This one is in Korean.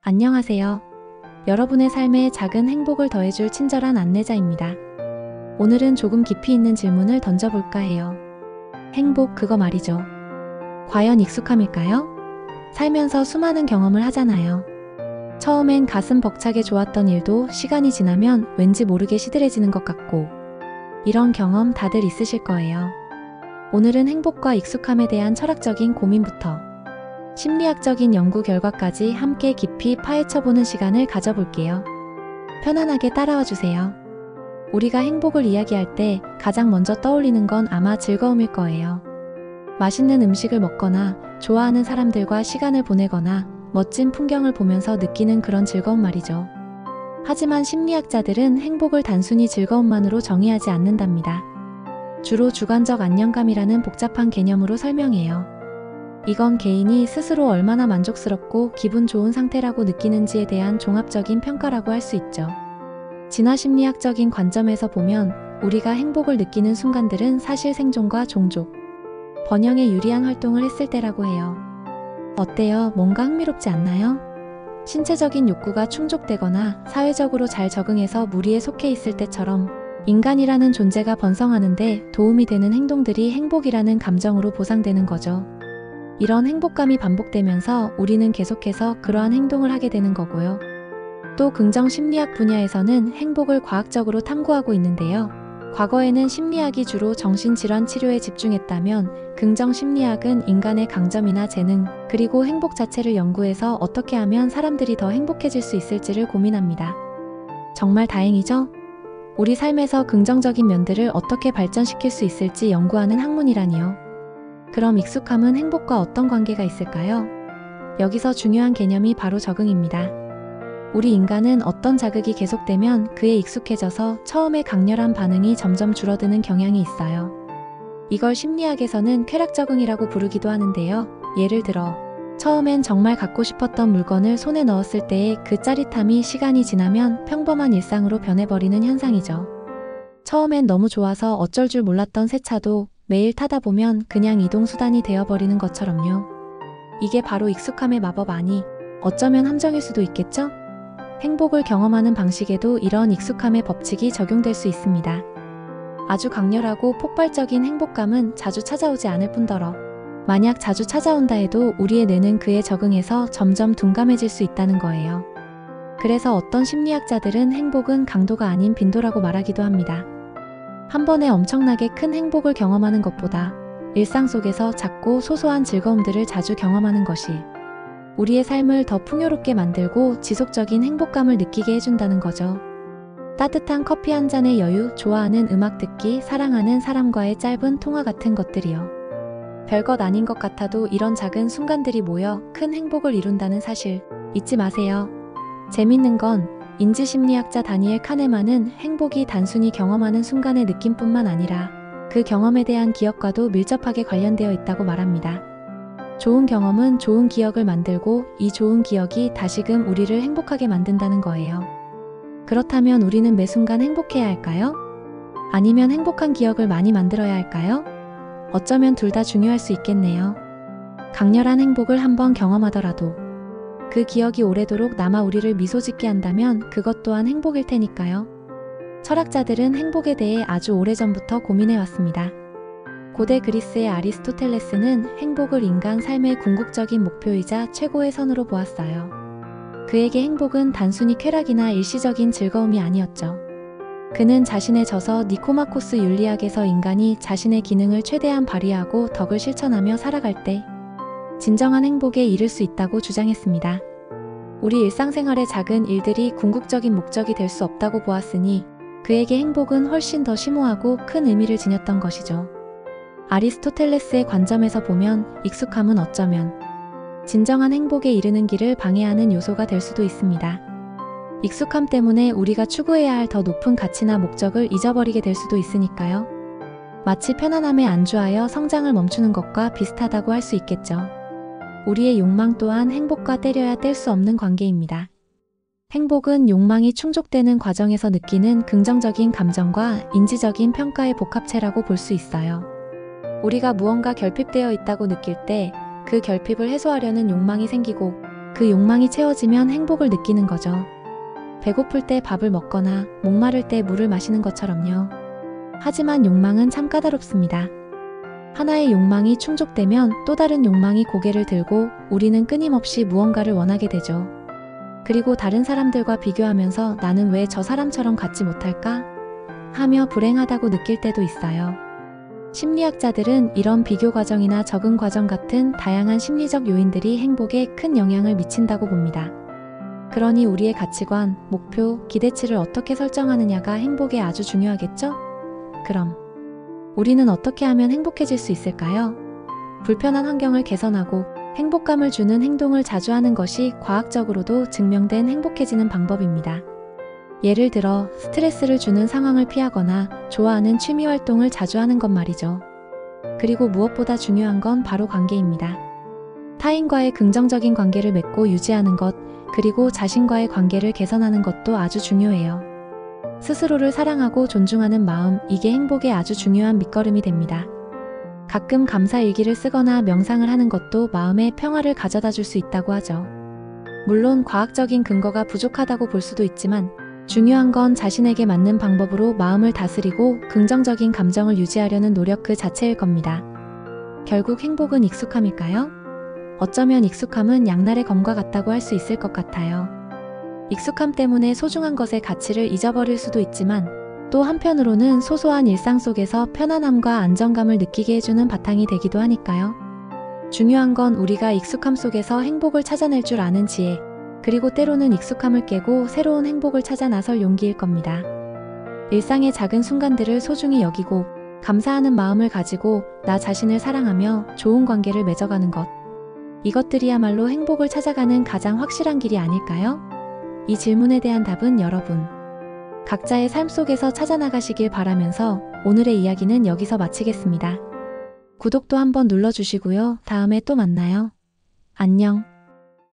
안녕하세요. 여러분의 삶에 작은 행복을 더해줄 친절한 안내자입니다. 오늘은 조금 깊이 있는 질문을 던져볼까 해요. 행복, 그거 말이죠. 과연 익숙함일까요? 살면서 수많은 경험을 하잖아요. 처음엔 가슴 벅차게 좋았던 일도 시간이 지나면 왠지 모르게 시들해지는 것 같고, 이런 경험 다들 있으실 거예요. 오늘은 행복과 익숙함에 대한 철학적인 고민부터 심리학적인 연구 결과까지 함께 깊이 파헤쳐보는 시간을 가져볼게요. 편안하게 따라와 주세요. 우리가 행복을 이야기할 때 가장 먼저 떠올리는 건 아마 즐거움일 거예요. 맛있는 음식을 먹거나 좋아하는 사람들과 시간을 보내거나 멋진 풍경을 보면서 느끼는 그런 즐거움 말이죠. 하지만 심리학자들은 행복을 단순히 즐거움만으로 정의하지 않는답니다. 주로 주관적 안정감이라는 복잡한 개념으로 설명해요. 이건 개인이 스스로 얼마나 만족스럽고 기분 좋은 상태라고 느끼는지에 대한 종합적인 평가라고 할 수 있죠. 진화심리학적인 관점에서 보면 우리가 행복을 느끼는 순간들은 사실 생존과 종족, 번영에 유리한 활동을 했을 때라고 해요. 어때요? 뭔가 흥미롭지 않나요? 신체적인 욕구가 충족되거나 사회적으로 잘 적응해서 무리에 속해 있을 때처럼 인간이라는 존재가 번성하는데 도움이 되는 행동들이 행복이라는 감정으로 보상되는 거죠. 이런 행복감이 반복되면서 우리는 계속해서 그러한 행동을 하게 되는 거고요. 또 긍정심리학 분야에서는 행복을 과학적으로 탐구하고 있는데요. 과거에는 심리학이 주로 정신질환 치료에 집중했다면 긍정심리학은 인간의 강점이나 재능, 그리고 행복 자체를 연구해서 어떻게 하면 사람들이 더 행복해질 수 있을지를 고민합니다. 정말 다행이죠? 우리 삶에서 긍정적인 면들을 어떻게 발전시킬 수 있을지 연구하는 학문이라니요. 그럼 익숙함은 행복과 어떤 관계가 있을까요? 여기서 중요한 개념이 바로 적응입니다. 우리 인간은 어떤 자극이 계속되면 그에 익숙해져서 처음에 강렬한 반응이 점점 줄어드는 경향이 있어요. 이걸 심리학에서는 쾌락 적응이라고 부르기도 하는데요. 예를 들어, 처음엔 정말 갖고 싶었던 물건을 손에 넣었을 때의 그 짜릿함이 시간이 지나면 평범한 일상으로 변해버리는 현상이죠. 처음엔 너무 좋아서 어쩔 줄 몰랐던 새 차도 매일 타다 보면 그냥 이동수단이 되어버리는 것처럼요. 이게 바로 익숙함의 마법 아니, 어쩌면 함정일 수도 있겠죠? 행복을 경험하는 방식에도 이런 익숙함의 법칙이 적용될 수 있습니다. 아주 강렬하고 폭발적인 행복감은 자주 찾아오지 않을 뿐더러 만약 자주 찾아온다 해도 우리의 뇌는 그에 적응해서 점점 둔감해질 수 있다는 거예요. 그래서 어떤 심리학자들은 행복은 강도가 아닌 빈도라고 말하기도 합니다. 한 번에 엄청나게 큰 행복을 경험하는 것보다 일상 속에서 작고 소소한 즐거움들을 자주 경험하는 것이 우리의 삶을 더 풍요롭게 만들고 지속적인 행복감을 느끼게 해준다는 거죠. 따뜻한 커피 한 잔의 여유, 좋아하는 음악 듣기, 사랑하는 사람과의 짧은 통화 같은 것들이요. 별것 아닌 것 같아도 이런 작은 순간들이 모여 큰 행복을 이룬다는 사실 잊지 마세요. 재밌는 건 인지심리학자 다니엘 카네만은 행복이 단순히 경험하는 순간의 느낌뿐만 아니라 그 경험에 대한 기억과도 밀접하게 관련되어 있다고 말합니다. 좋은 경험은 좋은 기억을 만들고 이 좋은 기억이 다시금 우리를 행복하게 만든다는 거예요. 그렇다면 우리는 매 순간 행복해야 할까요? 아니면 행복한 기억을 많이 만들어야 할까요? 어쩌면 둘 다 중요할 수 있겠네요. 강렬한 행복을 한번 경험하더라도 그 기억이 오래도록 남아 우리를 미소 짓게 한다면 그것 또한 행복일 테니까요. 철학자들은 행복에 대해 아주 오래전부터 고민해왔습니다. 고대 그리스의 아리스토텔레스는 행복을 인간 삶의 궁극적인 목표이자 최고의 선으로 보았어요. 그에게 행복은 단순히 쾌락이나 일시적인 즐거움이 아니었죠. 그는 자신의 저서 니코마코스 윤리학에서 인간이 자신의 기능을 최대한 발휘하고 덕을 실천하며 살아갈 때 진정한 행복에 이를 수 있다고 주장했습니다. 우리 일상생활의 작은 일들이 궁극적인 목적이 될 수 없다고 보았으니 그에게 행복은 훨씬 더 심오하고 큰 의미를 지녔던 것이죠. 아리스토텔레스의 관점에서 보면 익숙함은 어쩌면 진정한 행복에 이르는 길을 방해하는 요소가 될 수도 있습니다. 익숙함 때문에 우리가 추구해야 할 더 높은 가치나 목적을 잊어버리게 될 수도 있으니까요. 마치 편안함에 안주하여 성장을 멈추는 것과 비슷하다고 할 수 있겠죠. 우리의 욕망 또한 행복과 때려야 뗄 수 없는 관계입니다. 행복은 욕망이 충족되는 과정에서 느끼는 긍정적인 감정과 인지적인 평가의 복합체라고 볼 수 있어요. 우리가 무언가 결핍되어 있다고 느낄 때 그 결핍을 해소하려는 욕망이 생기고 그 욕망이 채워지면 행복을 느끼는 거죠. 배고플 때 밥을 먹거나 목마를 때 물을 마시는 것처럼요. 하지만 욕망은 참 까다롭습니다. 하나의 욕망이 충족되면 또 다른 욕망이 고개를 들고 우리는 끊임없이 무언가를 원하게 되죠. 그리고 다른 사람들과 비교하면서 나는 왜 저 사람처럼 갖지 못할까? 하며 불행하다고 느낄 때도 있어요. 심리학자들은 이런 비교 과정이나 적응 과정 같은 다양한 심리적 요인들이 행복에 큰 영향을 미친다고 봅니다. 그러니 우리의 가치관, 목표, 기대치를 어떻게 설정하느냐가 행복에 아주 중요하겠죠? 그럼 우리는 어떻게 하면 행복해질 수 있을까요? 불편한 환경을 개선하고 행복감을 주는 행동을 자주 하는 것이 과학적으로도 증명된 행복해지는 방법입니다. 예를 들어 스트레스를 주는 상황을 피하거나 좋아하는 취미 활동을 자주 하는 것 말이죠. 그리고 무엇보다 중요한 건 바로 관계입니다. 타인과의 긍정적인 관계를 맺고 유지하는 것, 그리고 자신과의 관계를 개선하는 것도 아주 중요해요. 스스로를 사랑하고 존중하는 마음, 이게 행복에 아주 중요한 밑거름이 됩니다. 가끔 감사 일기를 쓰거나 명상을 하는 것도 마음의 평화를 가져다 줄 수 있다고 하죠. 물론 과학적인 근거가 부족하다고 볼 수도 있지만 중요한 건 자신에게 맞는 방법으로 마음을 다스리고 긍정적인 감정을 유지하려는 노력 그 자체일 겁니다. 결국 행복은 익숙함일까요? 어쩌면 익숙함은 양날의 검과 같다고 할 수 있을 것 같아요. 익숙함 때문에 소중한 것의 가치를 잊어버릴 수도 있지만 또 한편으로는 소소한 일상 속에서 편안함과 안정감을 느끼게 해주는 바탕이 되기도 하니까요. 중요한 건 우리가 익숙함 속에서 행복을 찾아낼 줄 아는 지혜, 그리고 때로는 익숙함을 깨고 새로운 행복을 찾아 나설 용기일 겁니다. 일상의 작은 순간들을 소중히 여기고 감사하는 마음을 가지고 나 자신을 사랑하며 좋은 관계를 맺어가는 것. 이것들이야말로 행복을 찾아가는 가장 확실한 길이 아닐까요? 이 질문에 대한 답은 여러분 각자의 삶 속에서 찾아나가시길 바라면서 오늘의 이야기는 여기서 마치겠습니다. 구독도 한번 눌러주시고요. 다음에 또 만나요. 안녕.